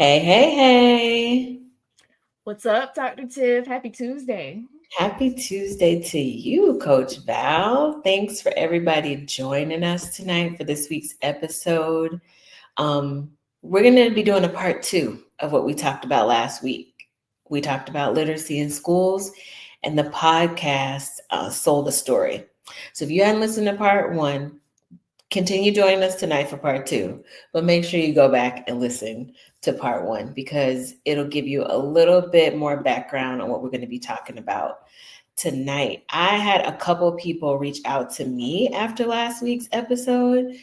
Hey, hey, hey. What's up, Dr. Tiff? Happy Tuesday. Happy Tuesday to you, Coach Val. Thanks for everybody joining us tonight for this week's episode. Um, we're going to be doing a part two of what we talked about last week. We talked about literacy in schools, and the podcast sold a story. So if you hadn't listened to part one, continue joining us tonight for part two, but make sure you go back and listen to part one because it'll give you a little bit more background on what we're going to be talking about tonight. I had a couple people reach out to me after last week's episode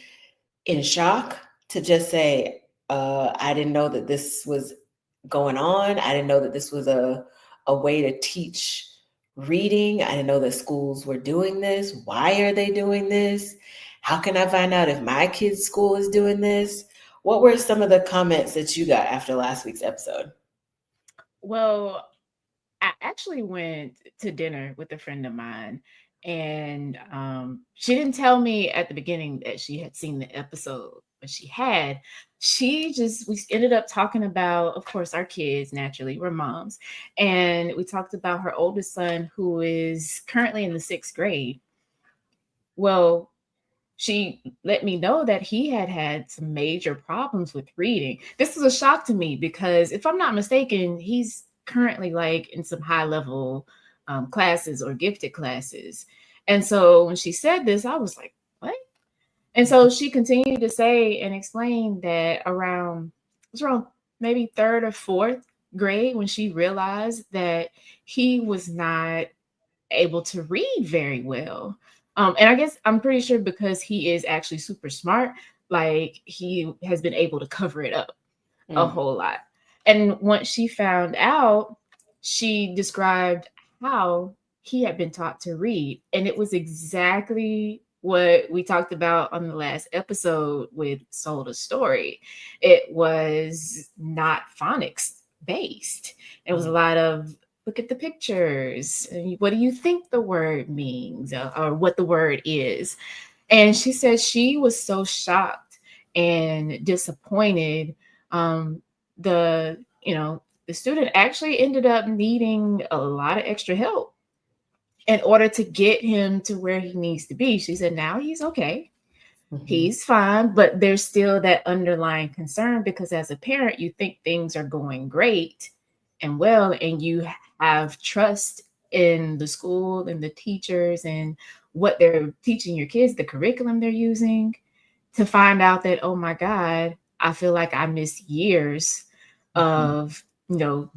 in shock to just say, I didn't know that this was going on. I didn't know that this was a way to teach reading. I didn't know that schools were doing this. Why are they doing this? How can I find out if my kid's school is doing this? What were some of the comments that you got after last week's episode? Well, I actually went to dinner with a friend of mine, and she didn't tell me at the beginning that she had seen the episode, but she had. We ended up talking about, of course, our kids, naturally, we're moms. And we talked about her oldest son, who is currently in the sixth grade. Well, she let me know that he had had some major problems with reading. This was a shock to me because, if I'm not mistaken, he's currently like in some high level classes or gifted classes. And so when she said this, I was like, what? And so she continued to say and explain that it was around maybe third or fourth grade when she realized that he was not able to read very well. And I guess I'm pretty sure because he is actually super smart, like he has been able to cover it up a Mm. whole lot. And once she found out, she described how he had been taught to read. And it was exactly what we talked about on the last episode with Sold a Story. It was not phonics based. It was a lot of look at the pictures. What do you think the word means or what the word is? And she said she was so shocked and disappointed. Um, the student actually ended up needing a lot of extra help in order to get him to where he needs to be. She said now he's okay. Mhm. He's fine, but there's still that underlying concern because as a parent, you think things are going great and well, and you have trust in the school and the teachers and what they're teaching your kids, the curriculum they're using, to find out that, oh my God, I feel like I missed years Mhm. of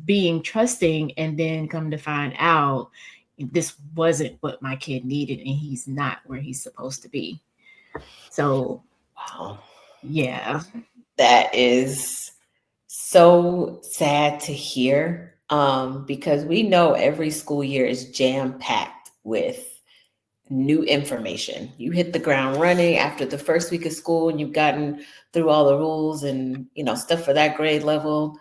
being trusting, and then come to find out this wasn't what my kid needed and he's not where he's supposed to be. So Wow. yeah. That is so sad to hear because we know every school year is jam packed with new information. You hit the ground running after the first week of school and you've gotten through all the rules and stuff for that grade level.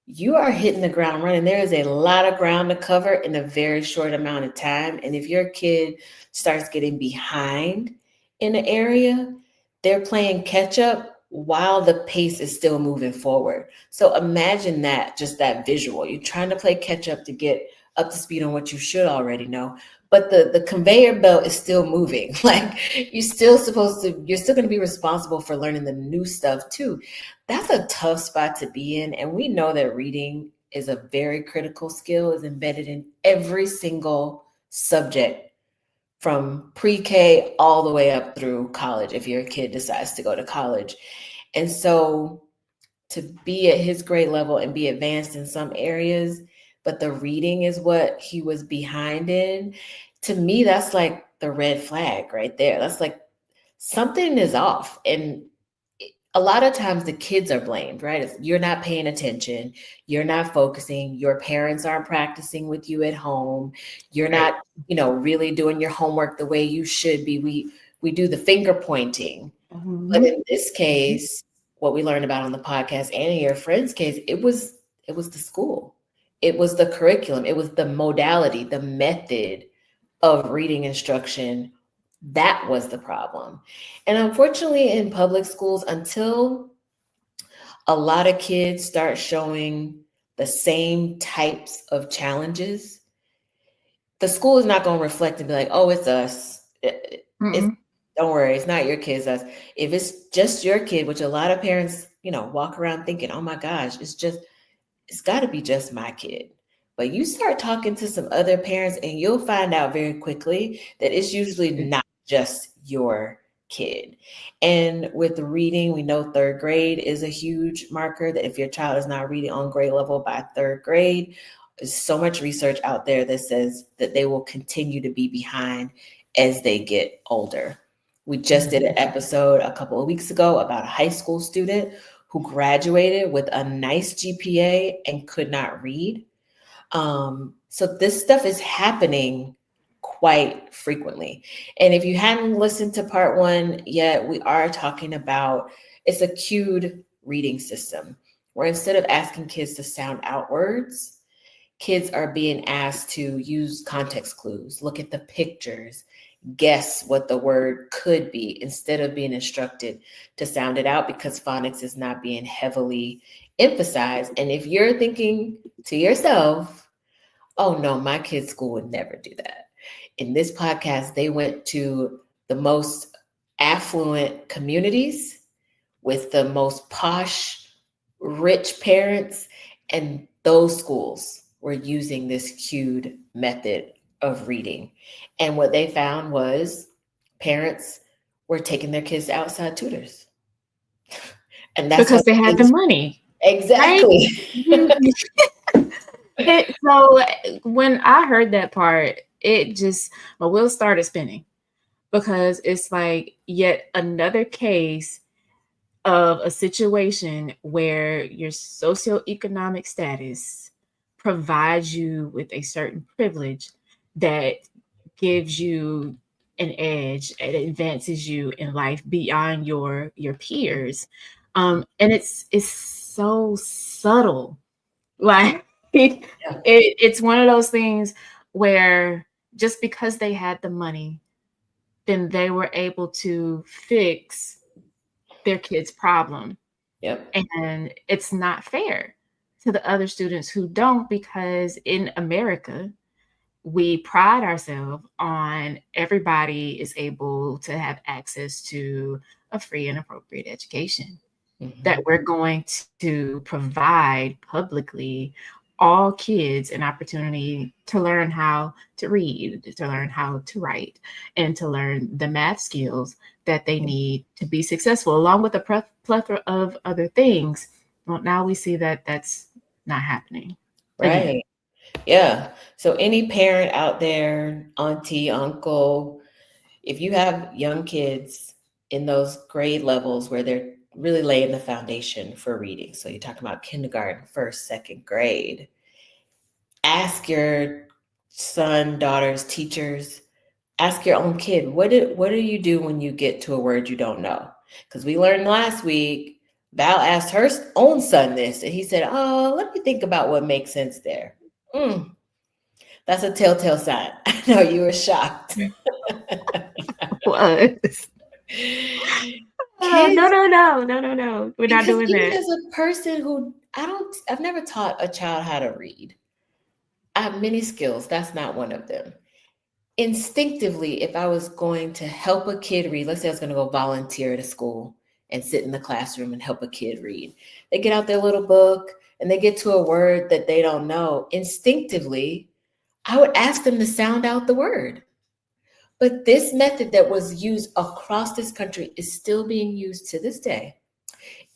You are hitting the ground running. There is a lot of ground to cover in a very short amount of time. And if your kid starts getting behind in an area, they're playing catch up while the pace is still moving forward. So imagine that, just that visual. You're trying to play catch up to get up to speed on what you should already know, but the conveyor belt is still moving. Like you're still going to be responsible for learning the new stuff too. That's a tough spot to be in. And we know that reading is a very critical skill, is embedded in every single subject from pre-K all the way up through college if your kid decides to go to college. And so to be at his grade level and be advanced in some areas, but the reading is what he was behind in, to me, that's like the red flag right there. That's like something is off. And a lot of times the kids are blamed, right? You're not paying attention, you're not focusing, your parents aren't practicing with you at home, you're Right. not, really doing your homework the way you should be. We do the finger pointing. But Mhm. in this case, what we learned about on the podcast and in your friend's case, it was the school. It was the curriculum, it was the modality, the method of reading instruction. That was the problem. And unfortunately, in public schools, until a lot of kids start showing the same types of challenges, the school is not going to reflect and be like, oh, it's us. It's Mm-mm. don't worry, it's not your kids, us. If it's just your kid, which a lot of parents, walk around thinking, oh my gosh, it's got to be just my kid. But you start talking to some other parents and you'll find out very quickly that it's usually not just your kid. And with reading, we know third grade is a huge marker that if your child is not reading on grade level by third grade, there's so much research out there that says that they will continue to be behind as they get older. We just did an episode a couple of weeks ago about a high school student who graduated with a nice GPA and could not read. So this stuff is happening quite frequently. And if you hadn't listened to part 1 yet, we are talking about it's a cued reading system where instead of asking kids to sound out words, kids are being asked to use context clues, look at the pictures, guess what the word could be instead of being instructed to sound it out because phonics is not being heavily emphasized. And if you're thinking to yourself, oh no, my kid's school would never do that. In this podcast, they went to the most affluent communities with the most posh, rich parents, and those schools were using this cued method of reading. And what they found was parents were taking their kids to outside tutors. And that's Because they had the money. Exactly. Right? So when I heard that part, my wheels started spinning because it's like yet another case of a situation where your socioeconomic status provides you with a certain privilege that gives you an edge, it advances you in life beyond your peers. And it's so subtle. Like it's one of those things where just because they had the money, then they were able to fix their kid's problem. Yep. And it's not fair to the other students who don't, because in America, we pride ourselves on everybody is able to have access to a free and appropriate education. That we're going to provide publicly all kids an opportunity to learn how to read, to learn how to write, and to learn the math skills that they need to be successful, along with a plethora of other things. Well, now we see that that's not happening. Right. Again. Yeah. So any parent out there, auntie, uncle, if you have young kids in those grade levels where they're really laying the foundation for reading, so you're talking about kindergarten, first, second grade, ask your son, daughters, teachers, ask your own kid, what do you do when you get to a word you don't know? Because we learned last week, Val asked her own son this, and he said, oh, let me think about what makes sense there. That's a telltale sign. I know you were shocked. Was. No. We're not doing even that. as a person who I've never taught a child how to read. I have many skills. That's not one of them. Instinctively, if I was going to help a kid read, let's say I was going to go volunteer at a school and sit in the classroom and help a kid read. They get out their little book and they get to a word that they don't know. Instinctively, I would ask them to sound out the word. But this method that was used across this country is still being used to this day,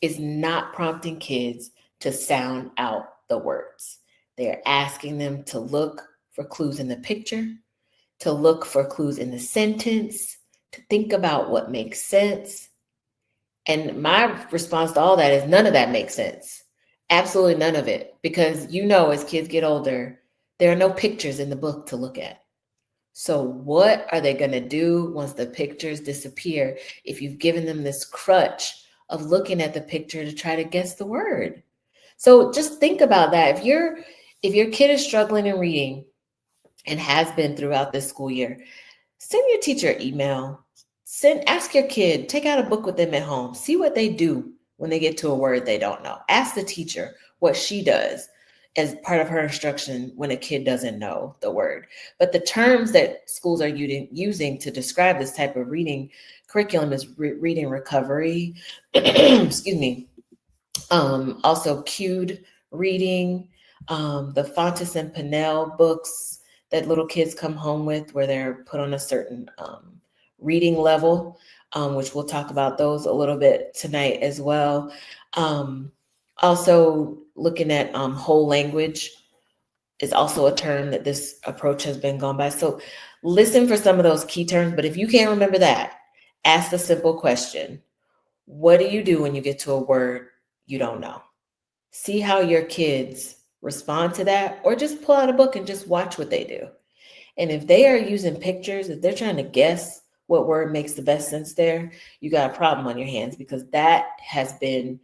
is not prompting kids to sound out the words. They're asking them to look for clues in the picture, to look for clues in the sentence, to think about what makes sense. And my response to all that is none of that makes sense. Absolutely none of it. Because as kids get older, there are no pictures in the book to look at. So what are they going to do once the pictures disappear if you've given them this crutch of looking at the picture to try to guess the word? So just think about that. If your kid is struggling in reading and has been throughout this school year, send your teacher an email. Ask your kid, take out a book with them at home. See what they do when they get to a word they don't know. Ask the teacher what she does as part of her instruction when a kid doesn't know the word. But the terms that schools are using to describe this type of reading curriculum is reading recovery, excuse me, also cued reading, the Fontes and Pinnell books that little kids come home with where they're put on a certain reading level, which we'll talk about those a little bit tonight as well. Also looking at whole language is also a term that this approach has been gone by. So listen for some of those key terms, but if you can't remember that, ask the simple question. What do you do when you get to a word you don't know? See how your kids respond to that, or just pull out a book and just watch what they do. And if they are using pictures, if they're trying to guess what word makes the best sense there, you got a problem on your hands, because that has been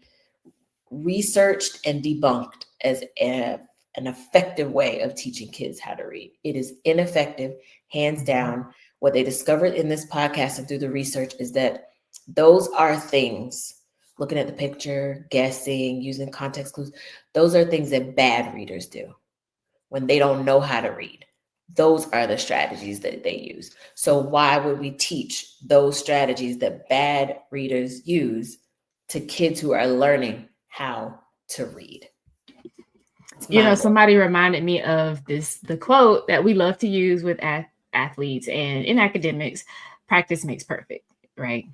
researched and debunked as an effective way of teaching kids how to read. It is ineffective, hands down. What they discovered in this podcast and through the research is that those are things, looking at the picture, guessing, using context clues, those are things that bad readers do when they don't know how to read. Those are the strategies that they use. So why would we teach those strategies that bad readers use to kids who are learning how to read? Somebody reminded me of the quote that we love to use with athletes and in academics: practice makes perfect, right?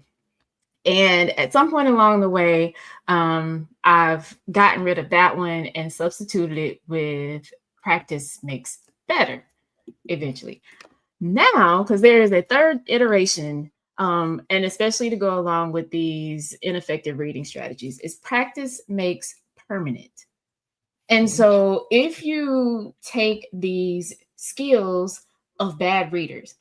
And at some point along the way, I've gotten rid of that one and substituted it with practice makes better eventually. Now, because there is a third iteration, and especially to go along with these ineffective reading strategies, is practice makes permanent. And so if you take these skills of bad readers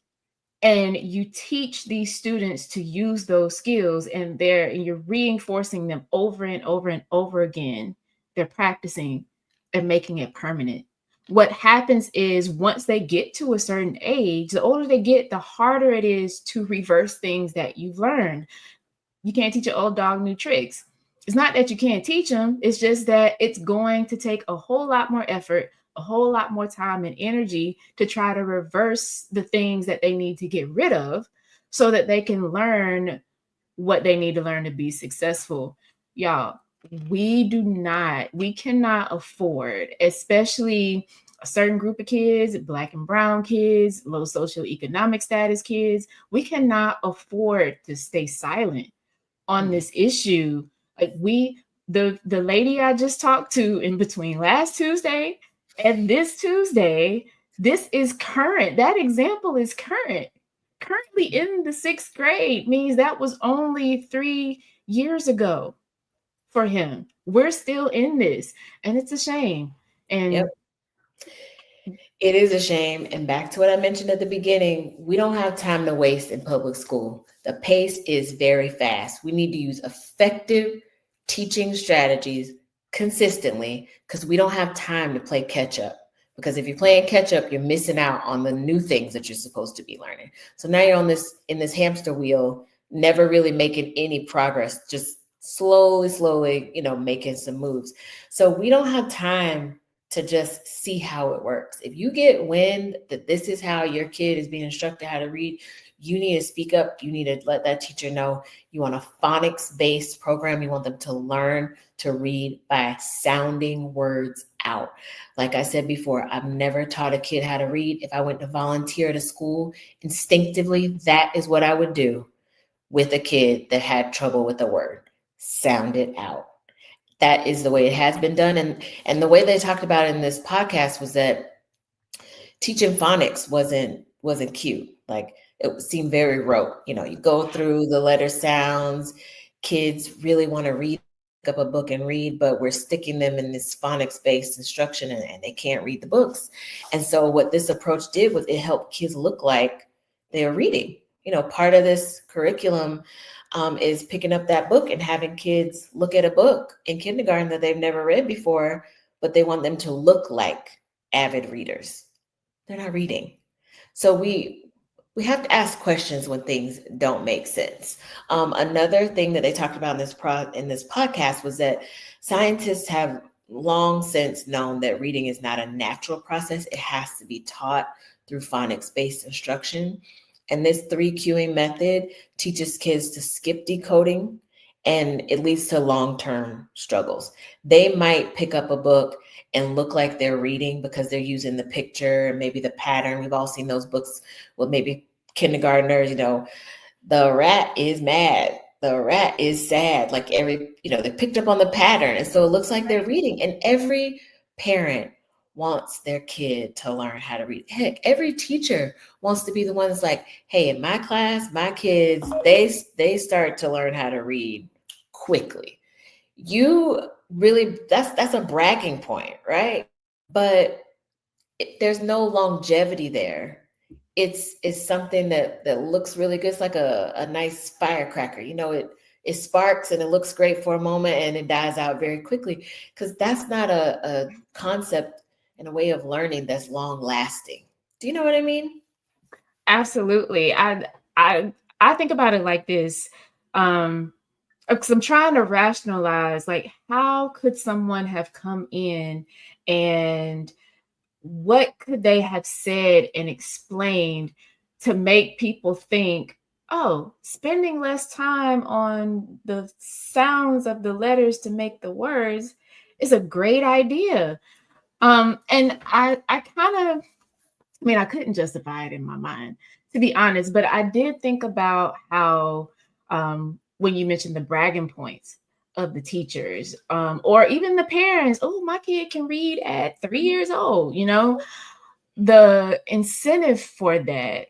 and you teach these students to use those skills, and you're reinforcing them over and over and over again, they're practicing and making it permanent. What happens is, once they get to a certain age, the older they get, the harder it is to reverse things that you've learned. You can't teach an old dog new tricks. It's not that you can't teach them, it's just that it's going to take a whole lot more effort, a whole lot more time and energy to try to reverse the things that they need to get rid of so that they can learn what they need to learn to be successful. Y'all, we cannot afford, especially a certain group of kids, Black and brown kids, low socioeconomic status kids, we cannot afford to stay silent on this issue. Like the lady I just talked to in between last Tuesday and this Tuesday, this is current. That example is current. Currently in the 6th grade means that was only 3 years ago for him. We're still in this, and it's a shame. And Yep. It is a shame. And back to what I mentioned at the beginning, we don't have time to waste in public school. The pace is very fast. We need to use effective teaching strategies consistently, because we don't have time to play catch up. Because if you're playing catch up, you're missing out on the new things that you're supposed to be learning. So now you're in this hamster wheel, never really making any progress, just slowly, making some moves. So we don't have time to just see how it works. If you get wind that this is how your kid is being instructed how to read, you need to speak up. You need to let that teacher know you want a phonics-based program. You want them to learn to read by sounding words out. Like I said before, I've never taught a kid how to read. If I went to volunteer at a school, instinctively, that is what I would do with a kid that had trouble with a word. Sound it out. That is the way it has been done. And the way they talked about it in this podcast was that teaching phonics wasn't cute. Like, it seemed very rote. You go through the letter sounds. Kids really want to read, pick up a book and read, but we're sticking them in this phonics-based instruction, and they can't read the books. And so what this approach did was it helped kids look like they're reading. Part of this curriculum is picking up that book and having kids look at a book in kindergarten that they've never read before, but they want them to look like avid readers. They're not reading. So we have to ask questions when things don't make sense. Another thing that they talked about in this podcast was that scientists have long since known that reading is not a natural process. It has to be taught through phonics-based instruction. And this 3 cueing method teaches kids to skip decoding, and it leads to long-term struggles. They might pick up a book and look like they're reading because they're using the picture, maybe the pattern. We've all seen those books with maybe kindergartners, the rat is mad, the rat is sad. Like they picked up on the pattern. And so it looks like they're reading. And every parent wants their kid to learn how to read. Heck, every teacher wants to be the one that's like, hey, in my class, my kids, they start to learn how to read quickly. You really, that's a bragging point, right? But there's no longevity there. It's something that looks really good. It's like a nice firecracker. It sparks and it looks great for a moment and it dies out very quickly, because that's not a concept and a way of learning that's long lasting. Do you know what I mean? Absolutely. I think about it like this. Because I'm trying to rationalize, like, how could someone have come in and what could they have said and explained to make people think, oh, spending less time on the sounds of the letters to make the words is a great idea. And I kind of, I mean, I couldn't justify it in my mind, to be honest, but I did think about how, when you mentioned the bragging points of the teachers, or even the parents, oh, my kid can read at 3 years old, the incentive for that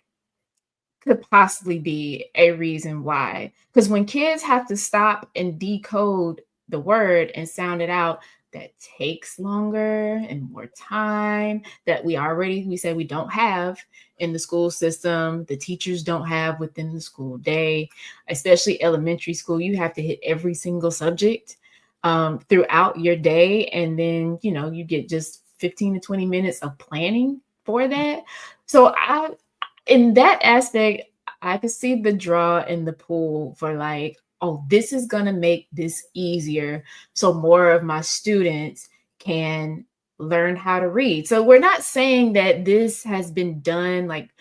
could possibly be a reason why. Because when kids have to stop and decode the word and sound it out, that takes longer and more time that we say we don't have in the school system, the teachers don't have within the school day, especially elementary school. You have to hit every single subject throughout your day. And then, you get just 15 to 20 minutes of planning for that. So in that aspect, I could see the draw and the pull for like, oh, this is going to make this easier so more of my students can learn how to read. So we're not saying that this has been done like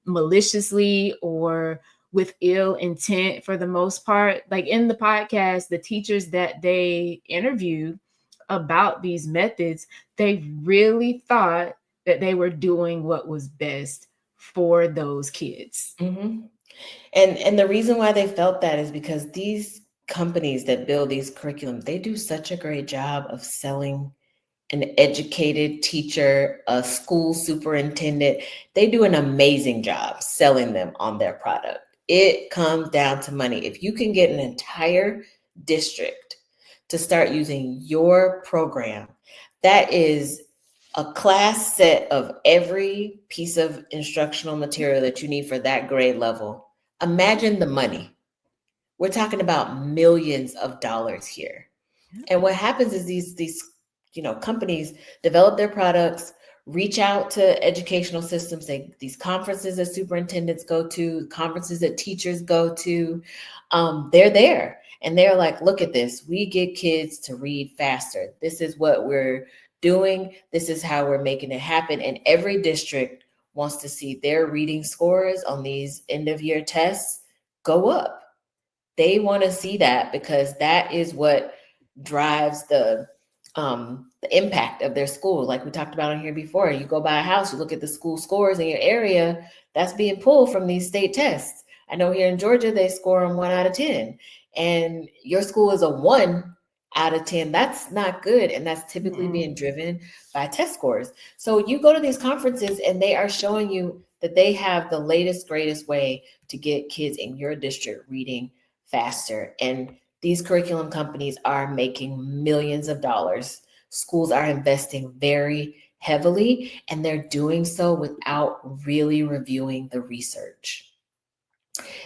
maliciously or with ill intent for the most part. Like in the podcast, the teachers that they interviewed about these methods, they really thought that they were doing what was best for those kids. Mm-hmm. And the reason why they felt that is because these companies that build these curriculums, they do such a great job of selling an educated teacher, a school superintendent. They do an amazing job selling them on their product. It comes down to money. If you can get an entire district to start using your program, that is a class set of every piece of instructional material that you need for that grade level. Imagine the money. We're talking about millions of dollars here. And what happens is these companies develop their products, reach out to educational systems, these conferences that superintendents go to, conferences that teachers go to, they're there. And they're like, look at this. We get kids to read faster. This is what we're doing. This is how we're making it happen. And every district wants to see their reading scores on these end of year tests go up. They want to see that because that is what drives the impact of their school. Like we talked about on here before, you go by a house, you look at the school scores in your area, that's being pulled from these state tests. I know here in Georgia, they score them 1 out of 10, and your school is a 1 out of 10. That's not good. And that's typically being driven by test scores. So you go to these conferences and they are showing you that they have the latest, greatest way to get kids in your district reading faster. And these curriculum companies are making millions of dollars. Schools are investing very heavily, and they're doing so without really reviewing the research.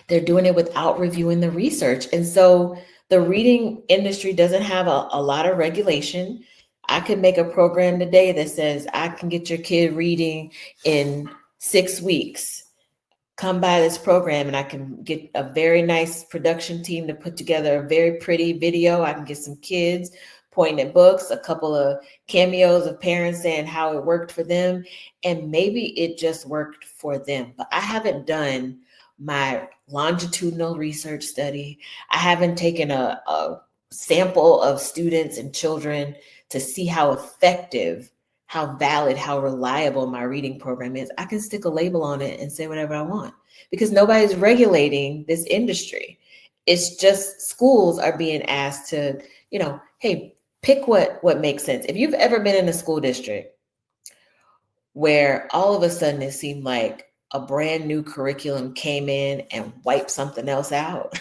They're doing it without reviewing the research. And so the reading industry doesn't have a lot of regulation. I could make a program today that says I can get your kid reading in 6 weeks. come by this program and I can get a very nice production team to put together a very pretty video. I can get some kids pointing at books, a couple of cameos of parents saying how it worked for them, and maybe it just worked for them. But I haven't done my longitudinal research study. I haven't taken a sample of students and children to see how effective, how valid, how reliable my reading program is. I can stick a label on it and say whatever I want because nobody's regulating this industry. It's just schools are being asked to, hey, pick what makes sense. If you've ever been in a school district where all of a sudden it seemed like a brand new curriculum came in and wiped something else out,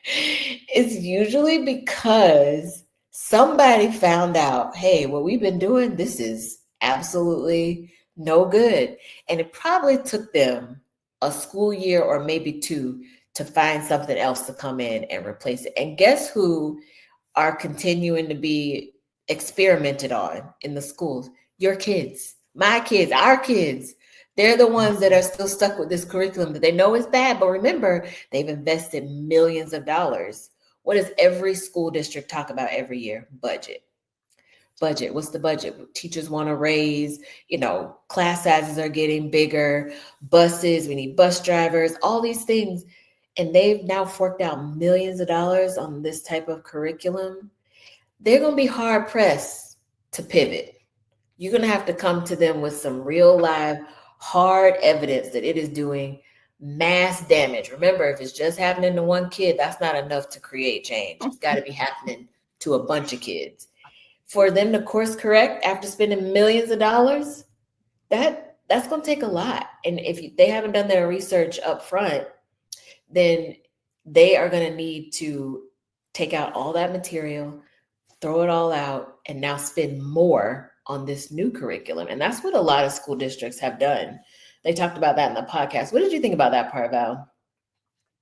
it's usually because somebody found out, hey, what we've been doing, this is absolutely no good. And it probably took them a school year or maybe two to find something else to come in and replace it. And guess who are continuing to be experimented on in the schools? Your kids, my kids, our kids. They're the ones that are still stuck with this curriculum that they know is bad. But remember, they've invested millions of dollars. What does every school district talk about every year? Budget. What's the budget? Teachers want to raise, class sizes are getting bigger, buses, we need bus drivers, all these things. And they've now forked out millions of dollars on this type of curriculum. They're going to be hard pressed to pivot. You're going to have to come to them with some real live hard evidence that it is doing mass damage. Remember, if it's just happening to one kid, that's not enough to create change. It's got to be happening to a bunch of kids. For them to course correct after spending millions of dollars, that's going to take a lot. And if they haven't done their research up front, then they are going to need to take out all that material, throw it all out, and now spend more on this new curriculum. And that's what a lot of school districts have done. They talked about that in the podcast. What did you think about that part, Val?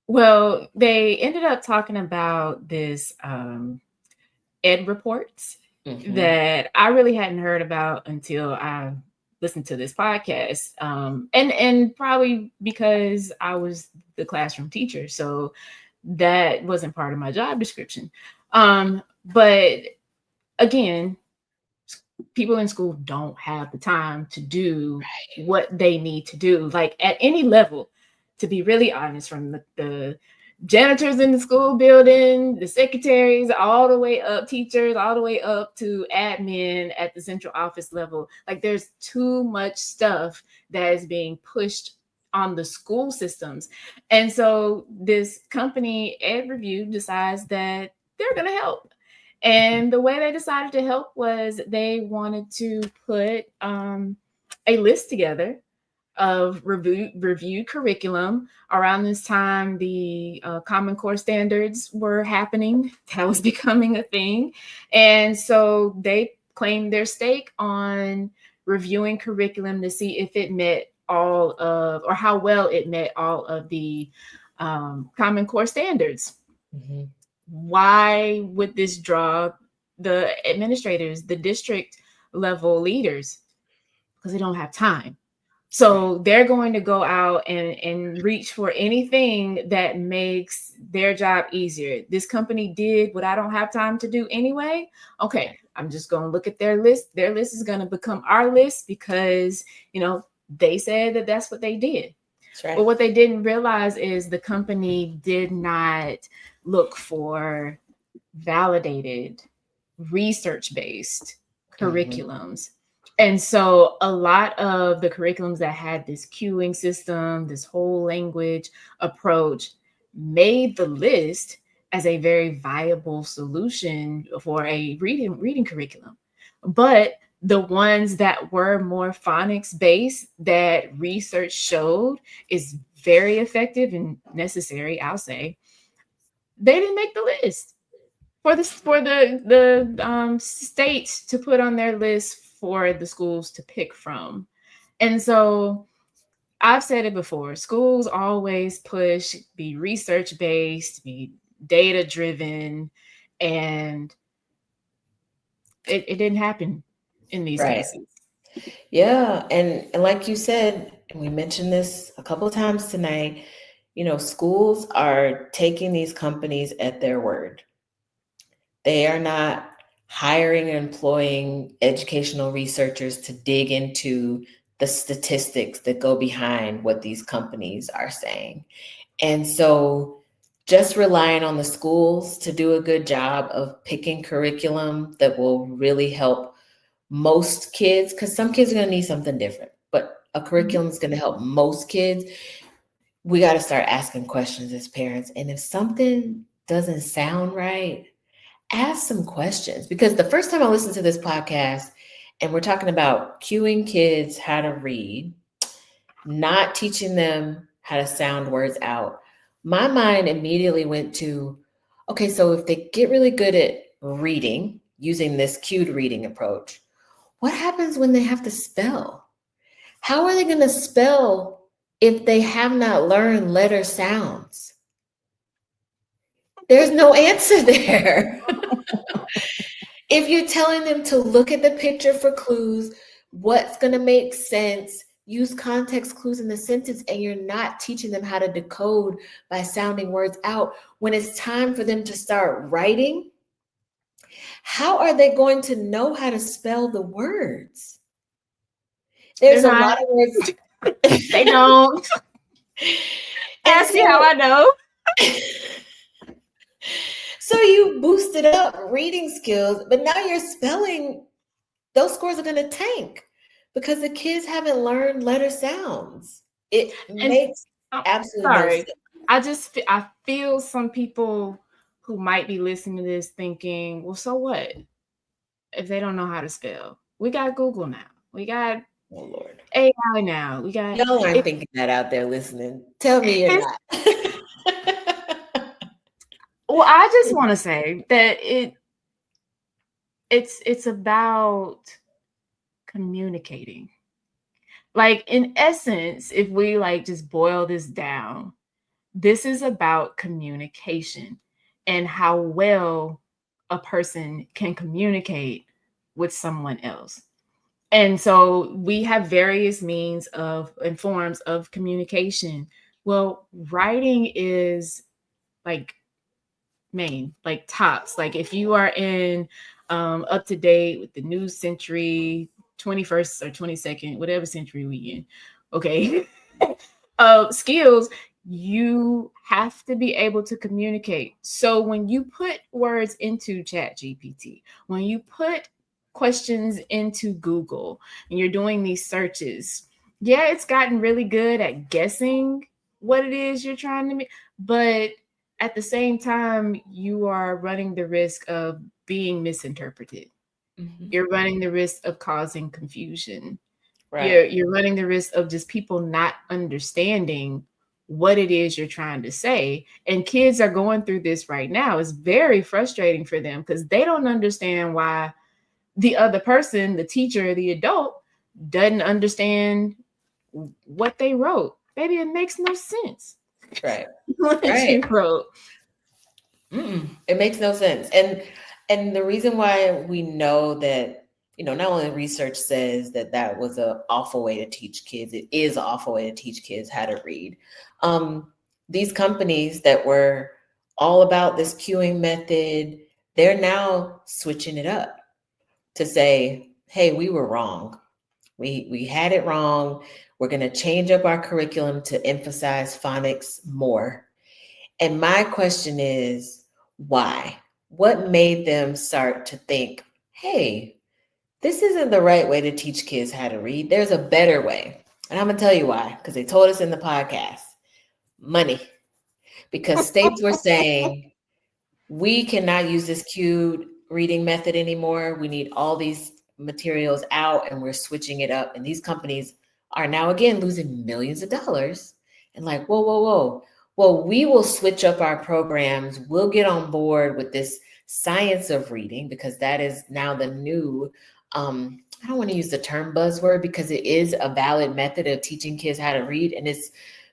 Well, they ended up talking about this ed reports that I really hadn't heard about until I listened to this podcast. And probably because I was the classroom teacher. So that wasn't part of my job description. But again, people in school don't have the time to do what they need to do, like at any level, to be really honest, from the janitors in the school building, the secretaries, all the way up, teachers, all the way up to admin at the central office level. Like there's too much stuff that is being pushed on the school systems. And so this company, Ed Review, decides that they're going to help. And the way they decided to help was they wanted to put a list together of reviewed curriculum. Around this time, the Common Core standards were happening. That was becoming a thing. And so they claimed their stake on reviewing curriculum to see if it met all of, or how well it met all of the Common Core standards. Mm-hmm. Why would this draw the administrators, the district level leaders? Because they don't have time. So they're going to go out and reach for anything that makes their job easier. This company did what I don't have time to do anyway. Okay, I'm just going to look at their list. Their list is going to become our list because, they said that that's what they did. That's right. But what they didn't realize is the company did not look for validated, research-based curriculums. And so a lot of the curriculums that had this cueing system, this whole language approach, made the list as a very viable solution for a reading curriculum. But the ones that were more phonics-based that research showed is very effective and necessary, I'll say, they didn't make the list for the states to put on their list for the schools to pick from. And so I've said it before, schools always push, be research-based, be data-driven, and it didn't happen in these cases. Yeah. And like you said, and we mentioned this a couple of times tonight, schools are taking these companies at their word. They are not hiring and employing educational researchers to dig into the statistics that go behind what these companies are saying. And so just relying on the schools to do a good job of picking curriculum that will really help most kids, because some kids are going to need something different, but a curriculum is going to help most kids. We got to start asking questions as parents. And if something doesn't sound right, ask some questions. Because the first time I listened to this podcast, and we're talking about cueing kids how to read, not teaching them how to sound words out, my mind immediately went to, okay, so if they get really good at reading using this cued reading approach, what happens when they have to spell? How are they going to spell if they have not learned letter sounds? There's no answer there. If you're telling them to look at the picture for clues, what's going to make sense, use context clues in the sentence, and you're not teaching them how to decode by sounding words out, when it's time for them to start writing, how are they going to know how to spell the words? There's a lot of words. They don't. Ask me how I know. So you boosted up reading skills, but now your spelling, those scores are going to tank because the kids haven't learned letter sounds. It makes absolutely no sense. I feel some people who might be listening to this thinking, well, so what if they don't know how to spell? We got Google now. We got Lord. AI now. We got y'all aren't thinking that out there listening. Tell me you're not. Well, I just want to say that it's about communicating. Like, in essence, if we just boil this down, this is about communication and how well a person can communicate with someone else. And so we have various means and forms of communication. Well, writing is tops. Like, if you are in up to date with the new century, 21st or 22nd, whatever century we in, okay, skills, you have to be able to communicate. So when you put words into ChatGPT, when you put questions into Google, and you're doing these searches, yeah, it's gotten really good at guessing what it is you're trying to make, but at the same time, you are running the risk of being misinterpreted. Mm-hmm. You're running the risk of causing confusion. Right. You're running the risk of just people not understanding what it is you're trying to say. And kids are going through this right now. It's very frustrating for them because they don't understand why the other person, the teacher, the adult, doesn't understand what they wrote. Baby, it makes no sense. Right. What you wrote. It makes no sense. And the reason why we know that, not only research says that was an awful way to teach kids, it is an awful way to teach kids how to read. These companies that were all about this cueing method, they're now switching it up to say, hey, we were wrong. We had it wrong. We're going to change up our curriculum to emphasize phonics more. And my question is, why? What made them start to think, hey, this isn't the right way to teach kids how to read. There's a better way. And I'm going to tell you why, because they told us in the podcast. Money. Because states were saying, we cannot use this cued reading method anymore. We need all these materials out, and we're switching it up. And these companies are now, again, losing millions of dollars. And like, whoa. Well, we will switch up our programs. We'll get on board with this science of reading, because that is now the new, I don't want to use the term buzzword, because it is a valid method of teaching kids how to read. And it's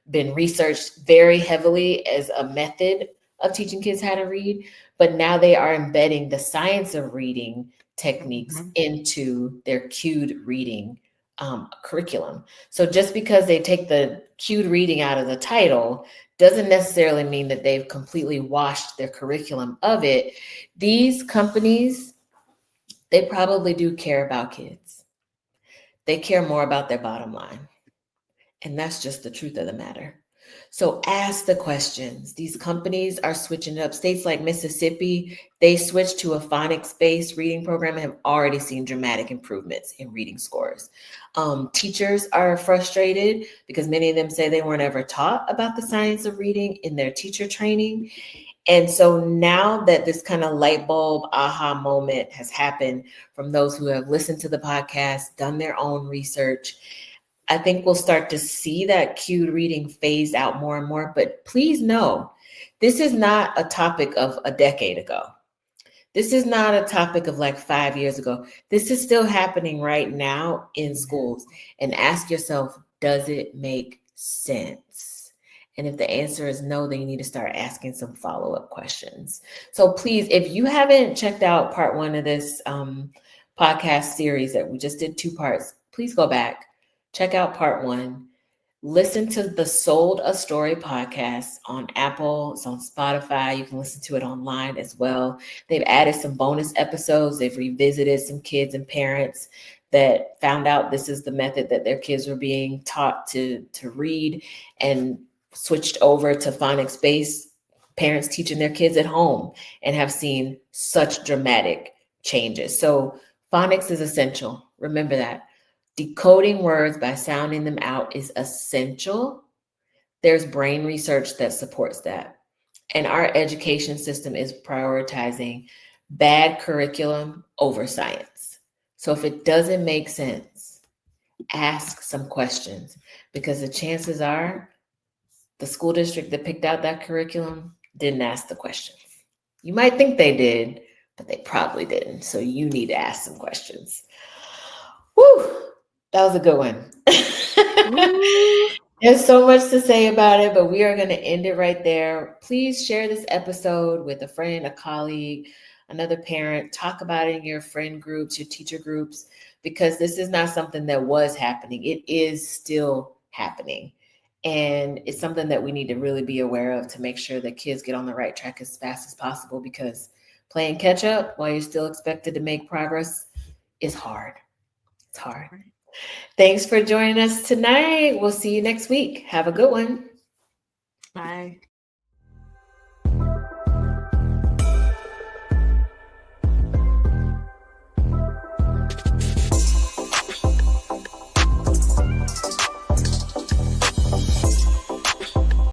been researched very heavily as a method of teaching kids how to read. But now they are embedding the science of reading techniques into their cued reading curriculum. So just because they take the cued reading out of the title doesn't necessarily mean that they've completely washed their curriculum of it. These companies, they probably do care about kids. They care more about their bottom line. And that's just the truth of the matter. So ask the questions. These companies are switching it up. States like Mississippi, they switched to a phonics-based reading program and have already seen dramatic improvements in reading scores. Teachers are frustrated because many of them say they weren't ever taught about the science of reading in their teacher training. And so now that this kind of light bulb aha moment has happened from those who have listened to the podcast, done their own research, I think we'll start to see that cued reading phase out more and more. But please know, this is not a topic of a decade ago. This is not a topic of like 5 years ago. This is still happening right now in schools. And ask yourself, does it make sense? And if the answer is no, then you need to start asking some follow-up questions. So please, if you haven't checked out part 1 of this podcast series that we just did 2 parts, please go back. Check out part 1. Listen to the Sold a Story podcast on Apple. It's on Spotify. You can listen to it online as well. They've added some bonus episodes. They've revisited some kids and parents that found out this is the method that their kids were being taught to read and switched over to phonics-based parents teaching their kids at home and have seen such dramatic changes. So phonics is essential. Remember that. Decoding words by sounding them out is essential. There's brain research that supports that. And our education system is prioritizing bad curriculum over science. So if it doesn't make sense, ask some questions, because the chances are the school district that picked out that curriculum didn't ask the questions. You might think they did, but they probably didn't. So you need to ask some questions. Woo! That was a good one. There's so much to say about it, but we are going to end it right there. Please share this episode with a friend, a colleague, another parent. Talk about it in your friend groups, your teacher groups, because this is not something that was happening. It is still happening. And it's something that we need to really be aware of to make sure that kids get on the right track as fast as possible, because playing catch up while you're still expected to make progress is hard. It's hard. Thanks for joining us tonight. We'll see you next week. Have a good one. Bye.